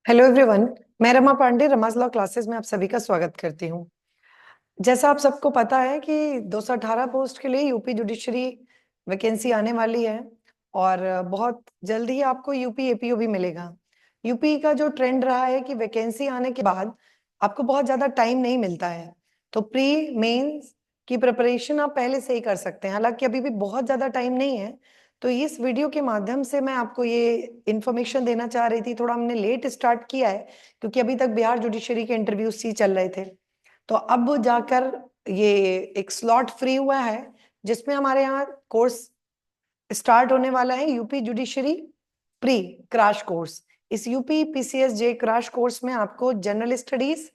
Hello everyone. मैं Rama Pandey रमाज law classes में आप सभी का स्वागत करती हूँ। जैसा आप सबको पता है कि 218 पोस्ट के लिए यूपी जुडिशरी वैकेंसी आने वाली है और बहुत जल्द ही आपको यूपी एपीओ भी मिलेगा। यूपी का जो ट्रेंड रहा है कि वैकेंसी आने के बाद आपको बहुत ज्यादा टाइम नहीं मिलता है, तो प्री मेंस की प्रिपरेशन आप पहले से ही कर सकते हैं। हालांकि अभी भी बहुत ज्यादा टाइम नहीं है, तो इस वीडियो के माध्यम से मैं आपको ये इन्फॉर्मेशन देना चाह रही थी। थोड़ा हमने लेट स्टार्ट किया है क्योंकि अभी तक बिहार जुडिशरी के इंटरव्यूज ही चल रहे थे, तो अब जाकर ये एक स्लॉट फ्री हुआ है जिसमें हमारे यहाँ कोर्स स्टार्ट होने वाला है, UP judiciary pre crash course. इस यूपी पीसीएस जे क्रैश कोर्स में आपको general studies,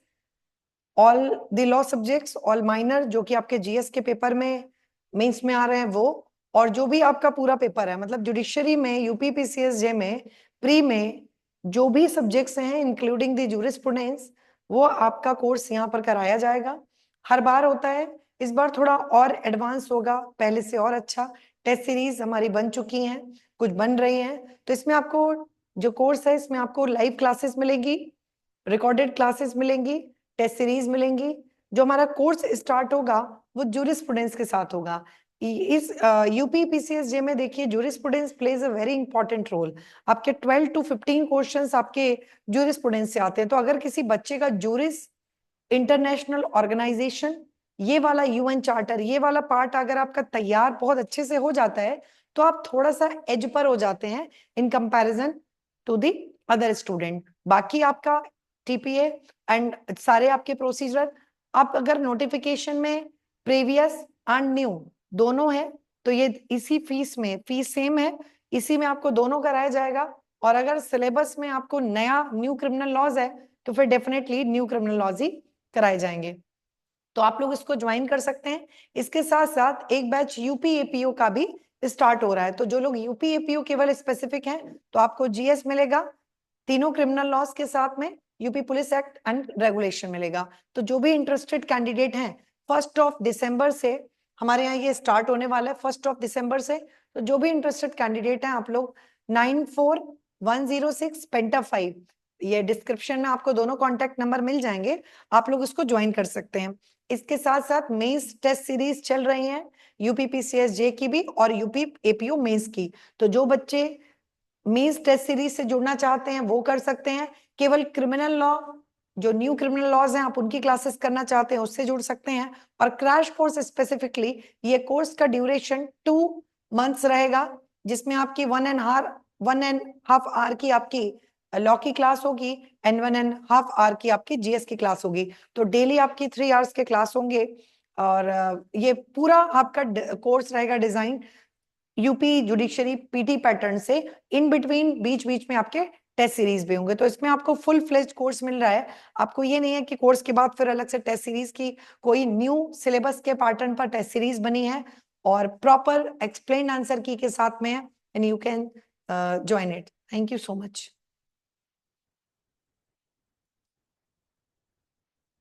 all the law subjects, all minor जो कि आपके जीएस के पेपर में मेंस में आ रहे हैं वो, और जो भी आपका पूरा पेपर है, मतलब जुडिशरी में यूपी पीसीएस जे में प्री में जो भी सब्जेक्ट्स हैं इंक्लूडिंग द जूरिस्प्रूडेंस, वो आपका कोर्स यहाँ पर कराया जाएगा। हर बार होता है, इस बार थोड़ा और एडवांस होगा, पहले से और अच्छा। टेस्ट सीरीज हमारी बन चुकी हैं, कुछ बन रही हैं, तो इसमें आपको जो कोर्स है इसमें आपको लाइव क्लासेस मिलेंगी, रिकॉर्डेड क्लासेस मिलेंगी, टेस्ट सीरीज मिलेंगी। जो हमारा कोर्स स्टार्ट होगा वो जूरिस्प्रूडेंस के साथ होगा। इस यूपी पीसीएस जे में देखिए jurisprudence plays a very important role. आपके 12 to 15 क्वेश्चंस आपके जूरिस्प्रूडेंस से आते हैं, तो अगर किसी बच्चे का जूरिस इंटरनेशनल ऑर्गेनाइजेशन, ये वाला यूएन चार्टर, ये वाला पार्ट अगर आपका तैयार बहुत अच्छे से हो जाता है, तो आप थोड़ा सा एज पर हो जाते हैं in comparison to the other student. बाकी आपका टीपीए एंड सारे आपके प्रोसीजर, आप अगर नोटिफिकेशन में प्रीवियस एंड न्यू दोनों है तो ये इसी फीस में, फीस सेम है, इसी में आपको दोनों कराया जाएगा। और अगर सिलेबस में आपको नया न्यू क्रिमिनल लॉज है तो फिर डेफिनेटली न्यू क्रिमिनल लॉज ही कराए जाएंगे, तो आप लोग इसको ज्वाइन कर सकते हैं। इसके साथ साथ एक बैच यूपी एपीओ का भी स्टार्ट हो रहा है, तो जो लोग यूपी एपीओ केवल स्पेसिफिक हैं तो आपको जीएस मिलेगा, तीनों क्रिमिनल लॉज के साथ में UP police act and regulation मिलेगा। तो जो भी इंटरेस्टेड कैंडिडेट हैं, 1 दिसंबर से हमारे यहाँ ये स्टार्ट होने वाला है, 1 दिसंबर से। तो जो भी इंटरेस्टेड कैंडिडेट हैं आप लोग 94-106-पेंटा 5, ये डिस्क्रिप्शन में आपको दोनों कॉन्टेक्ट नंबर मिल जाएंगे, आप लोग इसको ज्वाइन कर सकते हैं। इसके साथ साथ मेंस टेस्ट सीरीज चल रही हैं, यूपी पीसीएस जे की भी और यूपी एपीओ मेंस की। तो जो बच्चे मेंस टेस्ट सीरीज से जुड़ना चाहते हैं वो कर सकते हैं। केवल क्रिमिनल लॉ, जो न्यू क्रिमिनल लॉज हैं आप उनकी क्लासेस करना चाहते हैं उससे जुड़ सकते हैं। और क्रैश कोर्स स्पेसिफिकली, ये कोर्स का ड्यूरेशन 2 मंथ्स रहेगा, जिसमें आपकी 1.5 आवर की आपकी लॉ की क्लास होगी एंड 1.5 आवर की आपकी जीएस की क्लास होगी। तो डेली आपकी 3 आवर्स के क्लास होंगे, और ये पूरा आपका कोर्स रहेगा design UP judiciary PT pattern से। इन बिटवीन बीच बीच में आपके टेस्ट सीरीज भी होंगे, तो इसमें आपको फुल फ्लेज्ड कोर्स मिल रहा है। आपको ये नहीं है कि कोर्स के बाद फिर अलग से टेस्ट सीरीज की, कोई न्यू सिलेबस के पैटर्न पर टेस्ट सीरीज बनी है और प्रॉपर एक्सप्लेन आंसर की के साथ में है, and you can join it. Thank you so much.